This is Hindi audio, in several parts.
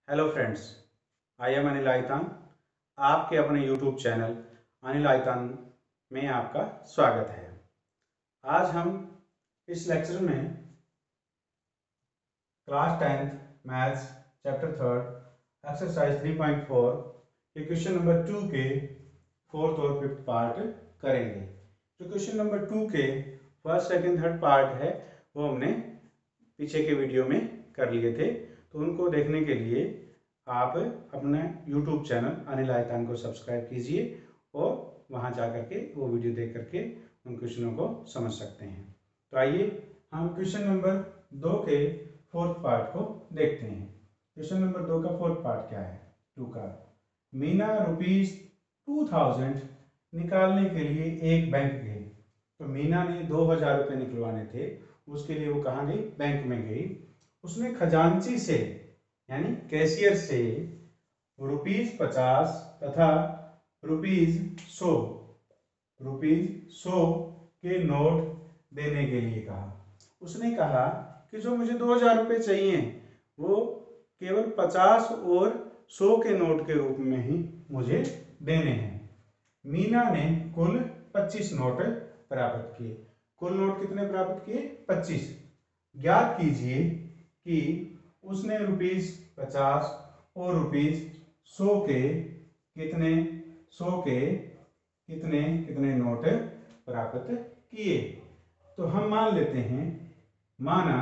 Hello friends, I am Anil Aitan. आपके अपने यूट्यूब चैनल अनिल आइतान में आपका स्वागत है। आज हम इस लेक्चर में class 10th maths chapter 3 exercise 3.4 के क्वेश्चन नंबर 2 के फोर्थ और फिफ्थ पार्ट करेंगे। जो क्वेश्चन नंबर 2 के फर्स्ट सेकंड थर्ड पार्ट है वो हमने पीछे के वीडियो में कर लिए थे, तो उनको देखने के लिए आप अपने YouTube चैनल अनिल आइतान को सब्सक्राइब कीजिए और वहां जा करके वो वीडियो देख करके उन क्वेश्चनों को समझ सकते हैं। तो आइए हम क्वेश्चन नंबर 2 के फोर्थ पार्ट को देखते हैं। क्वेश्चन नंबर 2 का फोर्थ पार्ट क्या है? 2 का मीना ₹2000 निकालने के लिए एक बैंक गई। तो मीना ने 2000 रुपये निकलवाने थे, उसके लिए वो कहाँ गई? बैंक में गई। उसने खजांची से यानी कैशियर से ₹50 तथा ₹100 के नोट देने के लिए कहा। उसने कहा कि जो मुझे 2000 रुपये चाहिए वो केवल 50 और 100 के नोट के रूप में ही मुझे देने हैं। मीना ने कुल 25 नोट प्राप्त किए। कुल नोट कितने प्राप्त किए? 25। ज्ञात कीजिए कि उसने ₹50 और ₹100 के कितने कितने नोट प्राप्त किए। तो हम मान लेते हैं, माना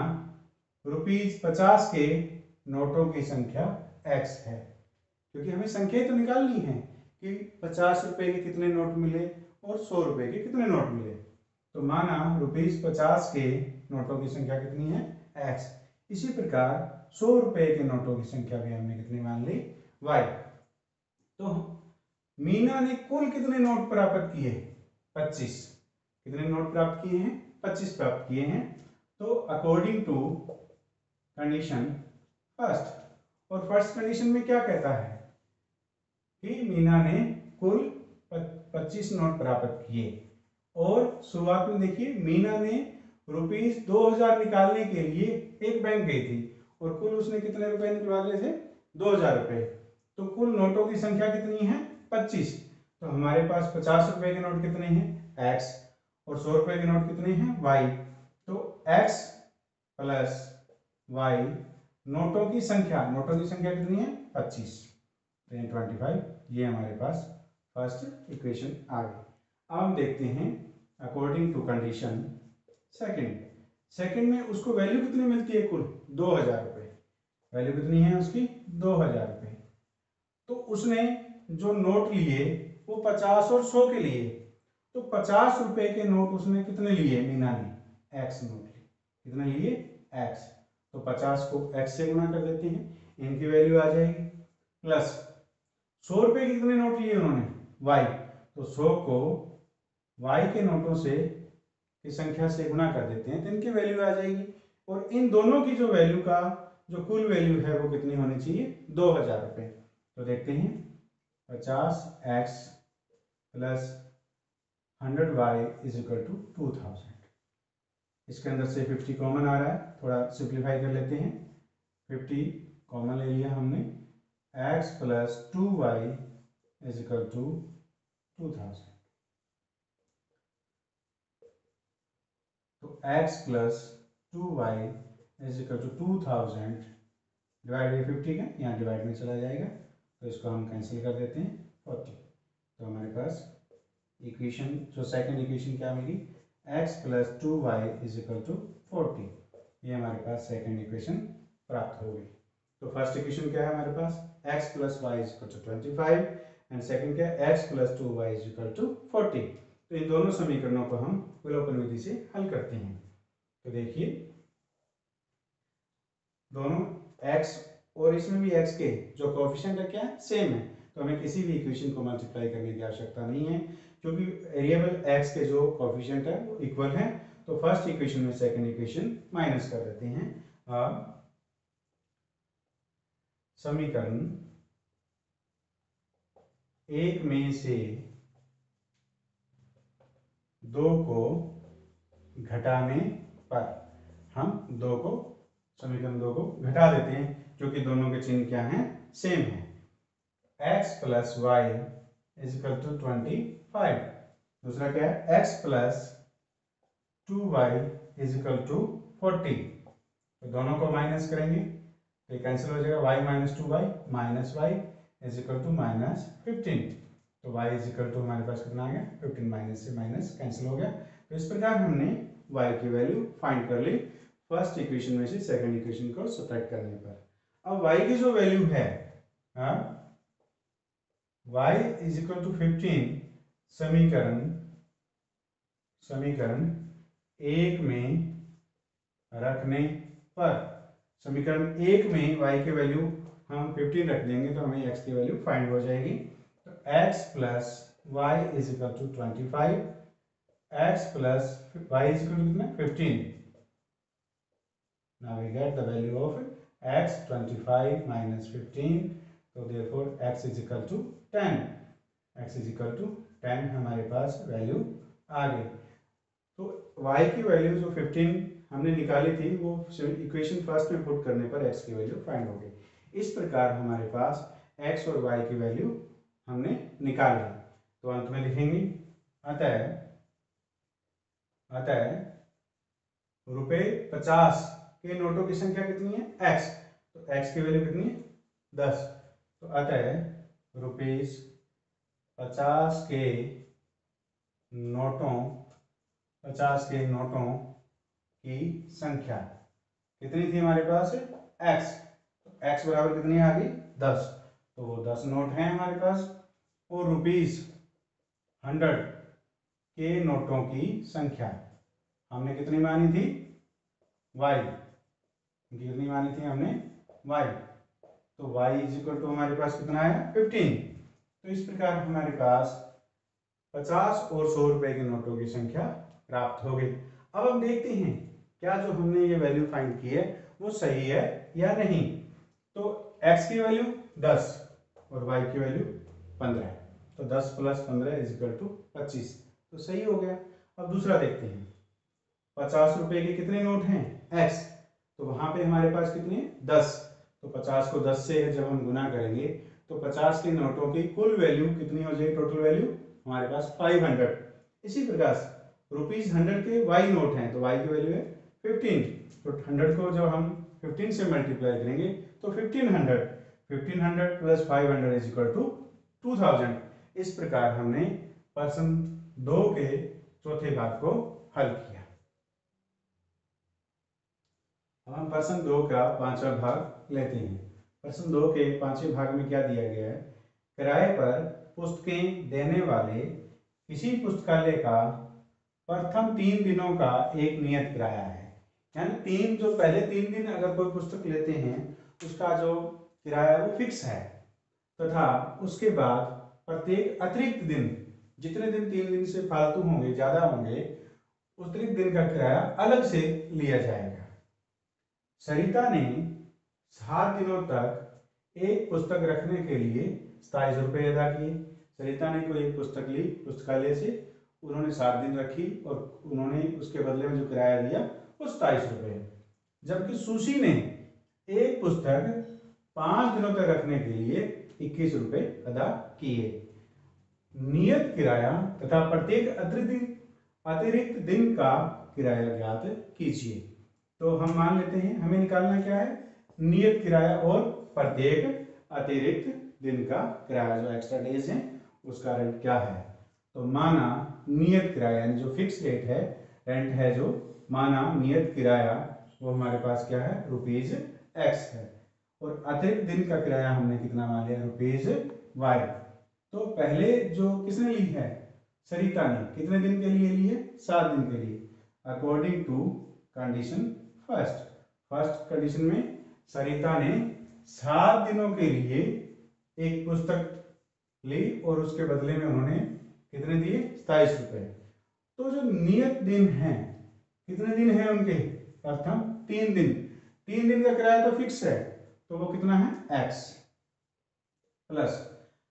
₹50 के नोटों की संख्या x है, क्योंकि हमें संख्या तो निकालनी है कि 50 रुपए के कितने नोट मिले और 100 रुपए के कितने नोट मिले। तो माना ₹50 के नोटों की संख्या कितनी है? x। इसी प्रकार 100 रुपए के नोटों की संख्या भी हमने कितनी मान ली? y। तो मीना ने कुल कितने नोट प्राप्त किए? 25। कितने नोट प्राप्त किए हैं? 25 प्राप्त किए हैं। तो अकॉर्डिंग टू कंडीशन फर्स्ट, और फर्स्ट कंडीशन में क्या कहता है कि मीना ने कुल 25 नोट प्राप्त किए। और शुरुआत में देखिए, मीना ने ₹2000 निकालने के लिए एक बैंक गई थी और कुल उसने कितने रुपए निकलवा लिए थे? 2000 रुपए। तो कुल नोटों की संख्या कितनी है? 25। तो हमारे पास 50 रुपए के नोट कितने हैं? x। और 100 रुपए के नोट कितने हैं? y। तो x प्लस y, नोटों की संख्या कितनी है? 25। तो 25, ये हमारे पास फर्स्ट इक्वेशन आ गई। अब हम देखते हैं अकॉर्डिंग टू कंडीशन सेकंड में उसको वैल्यू कितनी मिलती है? कुल 2000 रुपये। वैल्यू कितनी है उसकी? 2000 रुपये। तो उसने जो नोट लिए वो 50 और 100 के लिए। तो 50 रुपए के नोट उसने कितने लिए? मीना ने x नोट लिए। कितने लिए? x। तो 50 को x से गुना कर देते हैं, इनकी वैल्यू आ जाएगी। प्लस 100 रुपए के कितने नोट लिए उन्होंने? y। तो 100 को y के नोटों से की संख्या से गुना कर देते हैं तो इनकी वैल्यू आ जाएगी। और इन दोनों की जो वैल्यू का जो कुल वैल्यू है वो कितनी होनी चाहिए? 2000 रुपये। तो देखते हैं, 50x plus 100y is equal to 2000। इसके अंदर से 50 कॉमन आ रहा है, थोड़ा सिंप्लीफाई कर लेते हैं। 50 कॉमन ले लिया हमने। x plus 2y is equal to 2000। तो x plus 2y is equal to 2000 divide by 50 का, यहाँ डिवाइड में चला जाएगा तो इसको हम कैंसिल कर देते हैं 40। तो हमारे पास इक्वेशन जो सेकंड इक्वेशन क्या मिली? x plus 2y is equal to 40। ये हमारे पास सेकंड इक्वेशन प्राप्त हो गई। तो फर्स्ट इक्वेशन क्या है हमारे पास? x plus y is equal to 25 and second क्या है? x plus 2y is equal to 40। तो इन दोनों समीकरणों को हम विलोपन विधि से हल करते हैं। तो देखिए, दोनों x और इसमें भी x के जो कोएफिशिएंट है क्या है? सेम है। तो हमें किसी भी इक्वेशन को मल्टीप्लाई करने की आवश्यकता नहीं है, क्योंकि वेरिएबल x के जो कोएफिशिएंट है वो इक्वल है। तो फर्स्ट इक्वेशन में सेकंड इक्वेशन माइनस कर देते हैं। अब समीकरण एक में से 2 को घटाने पर हम समीकरण 2 को घटा देते हैं, क्योंकि दोनों के चिन्ह क्या हैं, सेम है। x plus y is equal to 25। दूसरा क्या है, x plus 2y is equal to 40। तो दोनों को माइनस करेंगे तो कैंसिल हो जाएगा, y minus 2y minus y is equal to minus 15। तो y इज इक्वल टू हमारे पास कितना आ गया, 15 माइनस से माइनस कैंसिल हो गया। तो इस प्रकार हमने y की वैल्यू फाइंड कर ली फर्स्ट इक्वेशन में से सेकंड इक्वेशन को सब्ट्रैक्ट करने पर। अब y की जो वैल्यू है, y इज इक्वल टू 15 समीकरण एक में रखने पर, समीकरण एक में y की वैल्यू हम 15 रख देंगे तो हमें x की वैल्यू फाइंड हो जाएगी। तो x plus y is equal to 25, x plus y is equal to कितना, 15। Now we get the value of x 25 minus 15, so therefore x is equal to 10। x is equal to 10 हमारे पास वैल्यू आ गई। तो y की वैल्यू जो 15 हमने निकाली थी वो इक्वेशन फर्स्ट में पुट करने पर x की वैल्यू फाइंड हो गई। इस प्रकार हमारे पास x और y की वैल्यू हमने निकाल ली। तो अंत में लिखेंगे अतः रुपये 50 के नोटों की संख्या कितनी है, x। तो x की वैल्यू कितनी है, 10। तो अतः रुपीज 50 के नोटों की संख्या कितनी थी हमारे पास, x। तो x बराबर कितनी आ गई, 10। तो वो 10 नोट हैं हमारे पास। और रुपीज 100 के नोटों की संख्या हमने कितनी मानी थी, y। कितनी मानी थी हमने, y। तो y इज इक्वल टू हमारे पास कितना है, 15। तो इस प्रकार हमारे पास 50 और 100 रुपए के नोटों की संख्या प्राप्त हो गई। अब हम देखते हैं क्या जो हमने ये वैल्यू फाइंड की है वो सही है या नहीं। तो x की वैल्यू 10 और y की वैल्यू 15 है। तो 10 प्लस 15 इज इक्वल टू 25। तो सही हो गया। अब दूसरा देखते हैं, 50 रुपए के कितने नोट हैं, x। तो वहां पे हमारे पास कितने, 10। तो 50 को 10 से जब हम गुना करेंगे तो 50 के नोटों की कुल वैल्यू कितनी हो जाएगी, टोटल वैल्यू हमारे पास 500। इसी प्रकार रुपीज 100 के y नोट हैं तो y की वैल्यू है 15। तो 100 को जब हम 15 से मल्टीप्लाई करेंगे तो 1500 प्लस 500 इज इक्वल टू 2000। इस प्रकार हमने प्रश्न 2 के चौथे भाग को हल किया। अब हम प्रश्न 2 का 5वां भाग लेते हैं। प्रश्न 2 के 5वें भाग में क्या दिया गया है, किराए पर पुस्तकें देने वाले किसी पुस्तकालय का प्रथम 3 दिनों का एक नियत किराया है। यानी पहले 3 दिन अगर कोई पुस्तक लेते हैं उसका जो किराया वो फिक्स है, तथा उसके बाद प्रत्येक अतिरिक्त दिन, जितने दिन 3 दिन से फालतू होंगे, ज्यादा होंगे, उस अतिरिक्त दिन का किराया अलग से लिया जाएगा। सरिता ने 7 दिनों तक एक पुस्तक रखने के लिए 27 रुपये अदा किए। सरिता ने कोई एक पुस्तक ली पुस्तकालय से, उन्होंने 7 दिन रखी और उन्होंने उसके बदले में जो किराया दिया वो 27 रुपये। जबकि सुशी ने एक पुस्तक 5 दिनों तक रखने के लिए 21 रुपये अदा किए। नियत किराया तथा प्रत्येक अतिरिक्त दिन का किराया ज्ञात कीजिए। तो हम मान लेते हैं हमें निकालना क्या है, नियत किराया और प्रत्येक अतिरिक्त दिन का किराया, जो एक्स्ट्रा डेज है उसका रेंट क्या है। तो माना नियत किराया यानी जो फिक्स रेट है, रेंट है जो, माना नियत किराया वो हमारे पास क्या है, रुपीज x है, और अतिरिक्त दिन का किराया हमने कितना मान लिया, रुपीज y। तो पहले जो किसने ली है, सरिता ने, कितने दिन के लिए ली है, 7 दिन के लिए। According to condition first condition में सरिता ने 7 दिनों के लिए एक पुस्तक ली और उसके बदले में उन्होंने कितने दिए, 27 रुपये। तो जो नियत दिन है, कितने दिन है उनके, प्रथम 3 दिन। 3 दिन का किराया तो फिक्स है, तो वो कितना है, x प्लस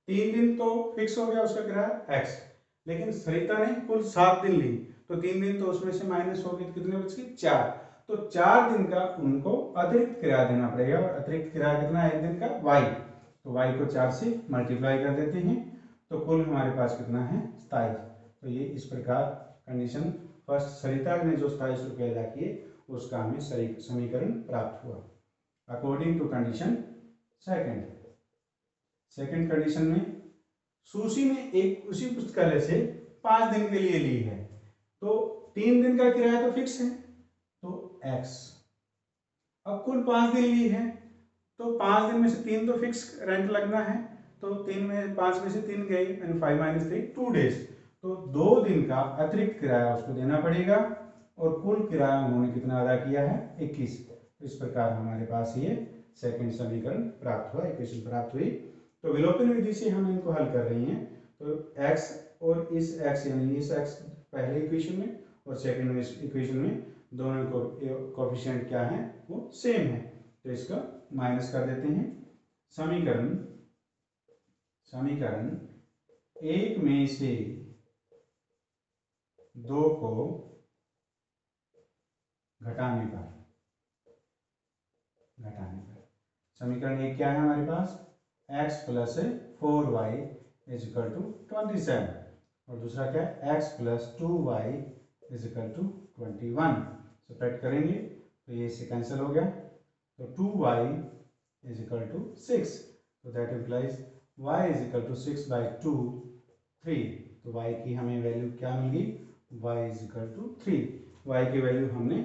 3 दिन तो फिक्स हो गया उसका किराया x। लेकिन सरिता ने कुल 7 दिन ली तो 3 दिन तो उसमें से माइनस हो गए, कितने बच गए, 4। तो 4 दिन का उनको अतिरिक्त किराया देना पड़ेगा, और अतिरिक्त किराया कितना है एक दिन का y, तो y को 4 से मल्टीप्लाई कर देते हैं, तो कुल हमारे पास कितना है 27। तो ये इस प्रकार कंडीशन फर्स्ट सरिता ने जो 27 रुपये अदा किए उसका हमें समीकरण प्राप्त हुआ। According to condition second condition में सुशी ने एक उसी पुस्तकालय से 5 दिन के लिए ली है, तो 3 दिन का किराया तो फिक्स है, तो x। अब कुल 5 दिन ली है, तो 5 दिन में से 3 तो फिक्स रेंट लगना है, तो 5 में से 3 गए, यानी 5 - 3 2 डेज, तो 2 दिन का अतिरिक्त किराया उसको देना पड़ेगा, और कुल किराया उन्होंने कितना अदा किया है 21। तो इस प्रकार हमारे पास ये सेकंड समीकरण प्राप्त हुआ, इक्वेशन प्राप्त हुई। तो विलोपन विधि से हम इनको हल कर रहे हैं, तो x और इस x यानी इस x पहले इक्वेशन में और सेकंड इक्वेशन में दोनों को कोफिशिएंट क्या है वो सेम है, तो इसका माइनस कर देते हैं। समीकरण 1 में से 2 को घटाने पर समीकरण 1 क्या है हमारे पास x plus 4y is equal to 27, और दूसरा क्या है x plus 2y is equal to 21। Subtract करेंगे तो ये इससे कैंसिल हो गया, तो 2y इज इक्वल टू 6, तो that implies y is equal to 6/2 3, तो y की हमें वैल्यू क्या मिली y is equal to 3। y की वैल्यू हमने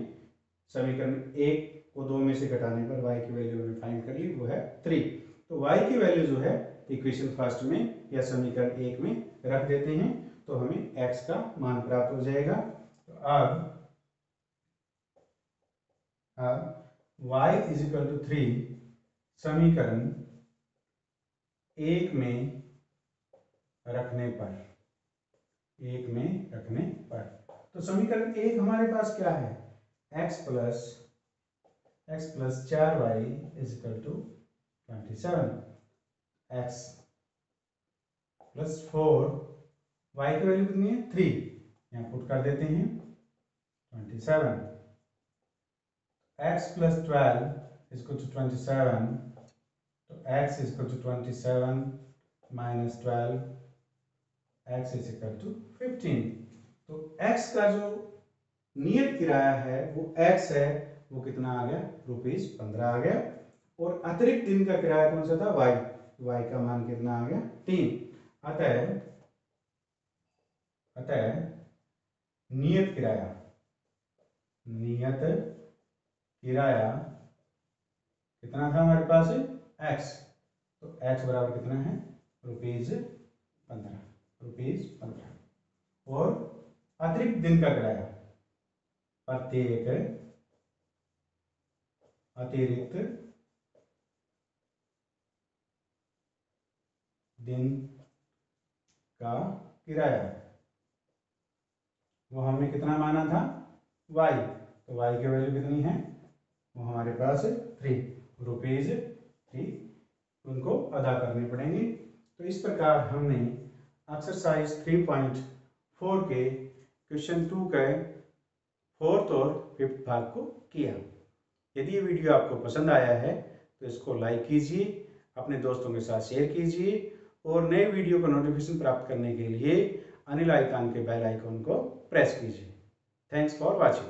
समीकरण 1 को 2 में से घटाने पर y की वैल्यू हमने फाइंड कर ली, वो है 3। तो y की वैल्यू जो है इक्वेशन फर्स्ट में या समीकरण 1 में रख देते हैं, तो हमें x का मान प्राप्त हो जाएगा। तो अब y इज इक्वल टू 3 समीकरण 1 में रखने पर, तो समीकरण 1 हमारे पास क्या है x plus 4y is equal to 27, x plus 4, y की वैल्यू कितनी है 3, यहाँ पुट कर देते हैं 27, x plus 12 is equal to 27, तो x is equal to 27 minus 12, x is equal to 15। तो x का जो नियत किराया है वो x है, वो कितना आ गया ₹15 आ गया, और अतिरिक्त दिन का किराया कौन सा था y का मान कितना आ गया 3। अतः नियत किराया कितना था हमारे पास x, तो x बराबर कितना है ₹15, और अतिरिक्त दिन का किराया प्रत्येक अतिरिक्त दिन का किराया वो हमने कितना माना था y, तो y की वैल्यू कितनी है वो हमारे पास ₹3 उनको अदा करने पड़ेंगे। तो इस प्रकार हमने एक्सरसाइज 3.4 के क्वेश्चन 2 के 4th और 5th भाग को किया। यदि ये वीडियो आपको पसंद आया है तो इसको लाइक कीजिए, अपने दोस्तों के साथ शेयर कीजिए, और नए वीडियो का नोटिफिकेशन प्राप्त करने के लिए अनिल आइकन के बेल आइकन को प्रेस कीजिए। Thanks for watching.